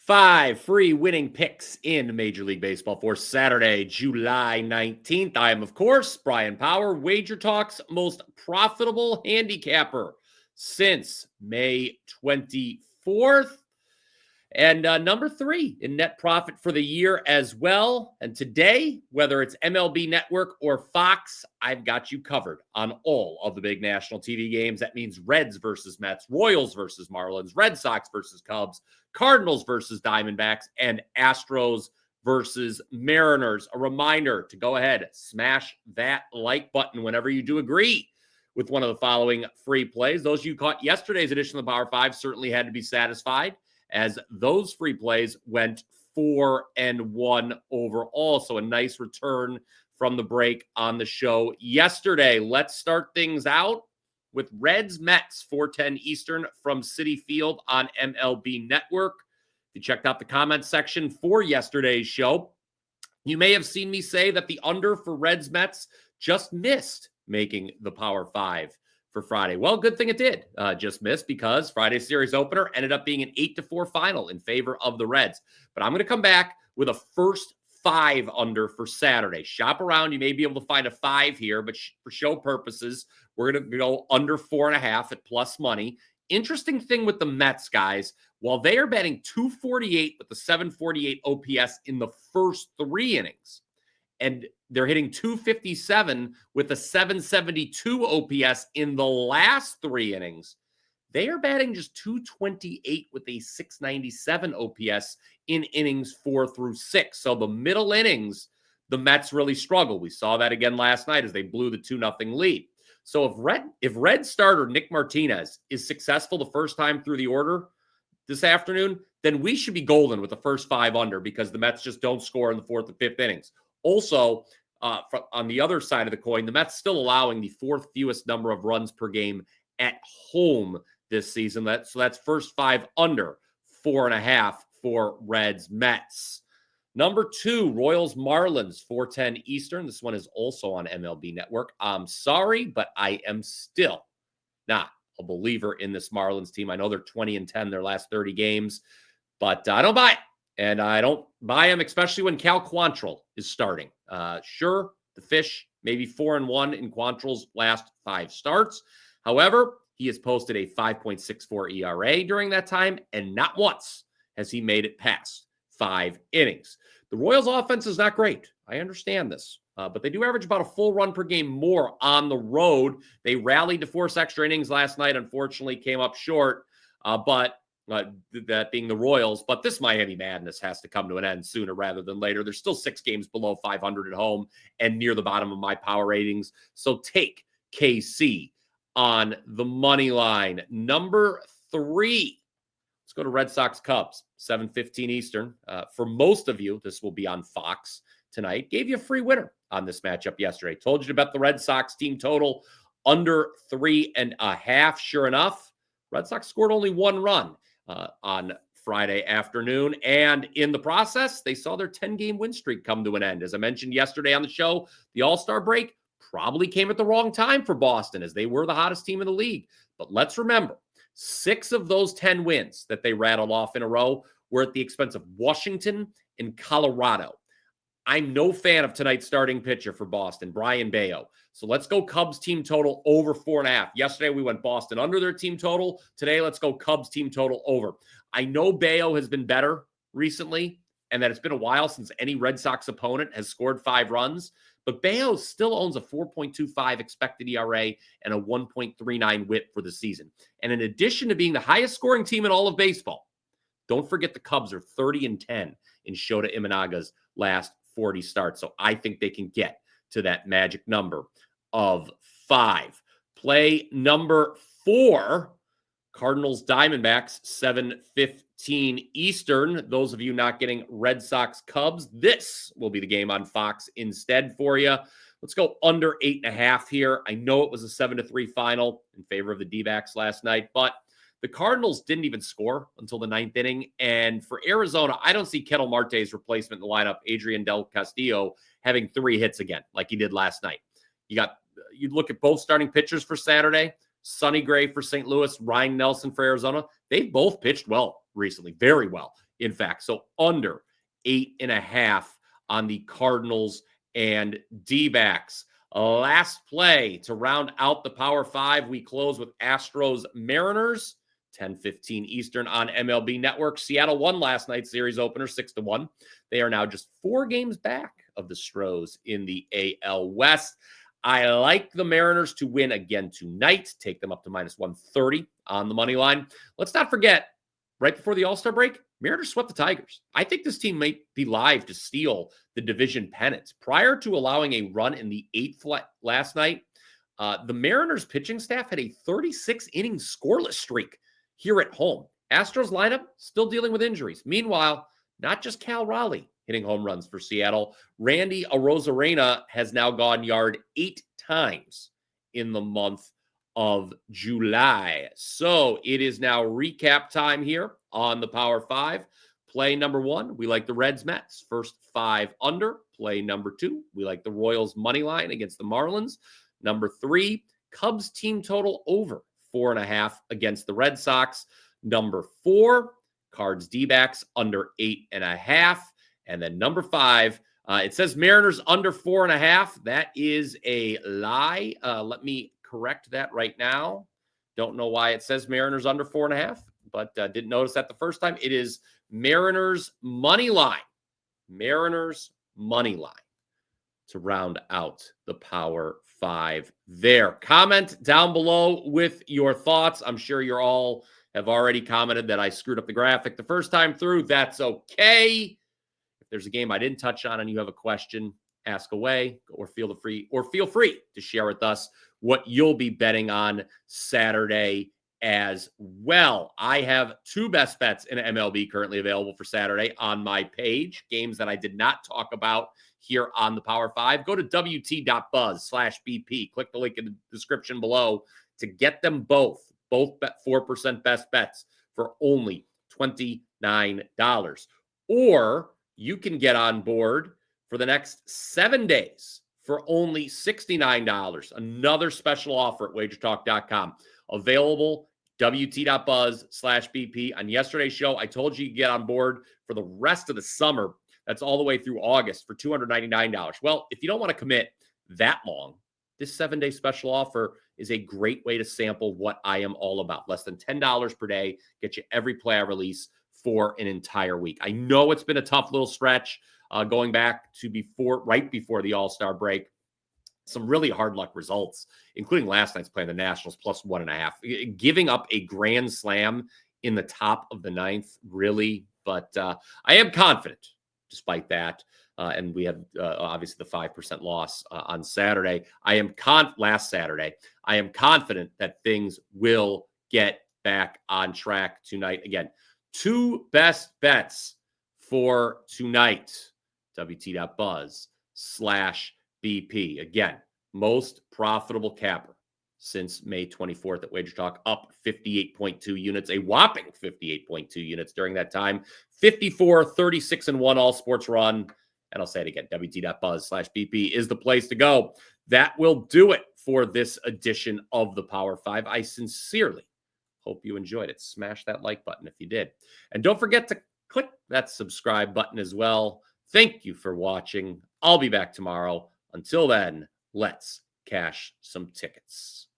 5 free winning picks in Major League Baseball for Saturday, July 19th. I am, of course, Bryan Power, WagerTalk's most profitable handicapper since May 24th. And number 3 in net profit for the year as well. And today, whether it's MLB Network or Fox, I've got you covered on all of the big national TV games. That means Reds versus Mets, Royals versus Marlins, Red Sox versus Cubs, Cardinals versus Diamondbacks, and Astros versus Mariners. A reminder to go ahead, smash that like button whenever you do agree with one of the following free plays. Those you caught yesterday's edition of the Power 5 certainly had to be satisfied, as those free plays went 4-1 overall. So a nice return from the break on the show yesterday. Let's start things out with Reds Mets, 4:10 Eastern from Citi Field on MLB Network. If you checked out the comments section for yesterday's show, you may have seen me say that the under for Reds Mets just missed making the Power 5 for Friday. Well, good thing it did just miss, because Friday's series opener ended up being an 8-4 final in favor of the Reds. But I'm going to come back with a first 5 under for Saturday. Shop around. You may be able to find a 5 here, but for show purposes, we're going to go under 4.5 at plus money. Interesting thing with the Mets, guys, while they are batting .248 with the .748 OPS in the first 3 innings, and they're hitting .257 with a .772 OPS in the last 3 innings, they are batting just .228 with a .697 OPS in innings 4 through 6. So the middle innings, the Mets really struggle. We saw that again last night as they blew the 2-0 lead. So if Red starter Nick Martinez is successful the first time through the order this afternoon, then we should be golden with the first 5 under, because the Mets just don't score in the 4th and 5th innings. Also, on the other side of the coin, the Mets still allowing the 4th fewest number of runs per game at home this season. So that's first 5 under 4.5 for Reds Mets. Number 2, Royals Marlins, 4:10 Eastern. This one is also on MLB Network. I'm sorry, but I am still not a believer in this Marlins team. I know they're 20-10 their last 30 games, but I don't buy it. And I don't buy him, especially when Cal Quantrill is starting. Sure, the Fish maybe 4-1 in Quantrill's last 5 starts. However, he has posted a 5.64 ERA during that time, and not once has he made it past 5 innings. The Royals' offense is not great. I understand this, but they do average about a full run per game more on the road. They rallied to force extra innings last night. Unfortunately, came up short, but that being the Royals. But this Miami madness has to come to an end sooner rather than later. They're still 6 games below 500 at home and near the bottom of my power ratings. So take KC on the money line. Number 3. Let's go to Red Sox Cubs, 7:15 Eastern. For most of you, this will be on Fox tonight. Gave you a free winner on this matchup yesterday. Told you to bet the Red Sox team total under 3.5. Sure enough, Red Sox scored only 1 run on Friday afternoon. And in the process, they saw their 10-game win streak come to an end. As I mentioned yesterday on the show, the All-Star break probably came at the wrong time for Boston, as they were the hottest team in the league. But let's remember, 6 of those 10 wins that they rattled off in a row were at the expense of Washington and Colorado. I'm no fan of tonight's starting pitcher for Boston, Brayan Bello. So let's go Cubs team total over 4.5. Yesterday, we went Boston under their team total. Today, let's go Cubs team total over. I know Bello has been better recently, and that it's been a while since any Red Sox opponent has scored 5 runs. But Bello still owns a 4.25 expected ERA and a 1.39 WHIP for the season. And in addition to being the highest scoring team in all of baseball, don't forget the Cubs are 30-10 in Shota Imanaga's last 40 starts. So I think they can get to that magic number of 5. Play number 4, Cardinals Diamondbacks, 7:15 Eastern. Those of you not getting Red Sox Cubs, this will be the game on Fox instead for you. Let's go under 8.5 here. I know it was a 7-3 final in favor of the D-backs last night, but the Cardinals didn't even score until the 9th inning. And for Arizona, I don't see Ketel Marte's replacement in the lineup, Adrian Del Castillo, having 3 hits again like he did last night. You look at both starting pitchers for Saturday. Sonny Gray for St. Louis, Ryan Nelson for Arizona. They've both pitched well recently, very well, in fact. So under 8.5 on the Cardinals and D-backs. Last play to round out the Power 5, we close with Astros Mariners, 10:15 Eastern on MLB Network. Seattle won last night's series opener 6-1. They are now just 4 games back of the Stros in the AL West. I like the Mariners to win again tonight. Take them up to -130 on the money line. Let's not forget, right before the All-Star break, Mariners swept the Tigers. I think this team might be live to steal the division pennant. Prior to allowing a run in the 8th last night, the Mariners pitching staff had a 36-inning scoreless streak here at home. Astros lineup still dealing with injuries. Meanwhile, not just Cal Raleigh hitting home runs for Seattle. Randy Arozarena has now gone yard 8 times in the month of July. So it is now recap time here on the Power 5. Play number 1, we like the Reds Mets. First 5 under. Play number 2, we like the Royals money line against the Marlins. Number 3, Cubs team total over 4.5 against the Red Sox. Number 4, Cards D-backs under 8.5. And then number 5, it says Mariners under 4.5. That is a lie. Let me correct that right now. Don't know why it says Mariners under 4.5, but didn't notice that the first time. It is Mariners money line. Mariners money line to round out the Power 5 there. Comment down below with your thoughts. I'm sure you're all have already commented that I screwed up the graphic the first time through. That's okay. If there's a game I didn't touch on and you have a question, ask away, or feel free to share with us what you'll be betting on Saturday as well. I have 2 best bets in MLB currently available for Saturday on my page, games that I did not talk about here on the Power 5. Go to wt.buzz/BP. Click the link in the description below to get them both bet 4% best bets for only $29. Or you can get on board for the next 7 days for only $69. Another special offer at WagerTalk.com. Available wt.buzz/BP. On yesterday's show, I told you get on board for the rest of the summer. That's all the way through August for $299. Well, if you don't want to commit that long, this 7-day special offer is a great way to sample what I am all about. Less than $10 per day, get you every play I release for an entire week. I know it's been a tough little stretch going back to right before the All-Star break. Some really hard luck results, including last night's play in the Nationals +1.5. Giving up a grand slam in the top of the 9th, really. But I am confident despite that. And we had obviously the 5% loss on Saturday. Last Saturday. I am confident that things will get back on track tonight. Again, 2 best bets for tonight. wt.buzz/BP. Again, most profitable capper since May 24th at WagerTalk, up 58.2 units, a whopping 58.2 units during that time. 54, 36-1 all sports run. And I'll say it again, wt.buzz/BP is the place to go. That will do it for this edition of the Power 5. I sincerely hope you enjoyed it. Smash that like button if you did. And don't forget to click that subscribe button as well. Thank you for watching. I'll be back tomorrow. Until then, let's cash some tickets.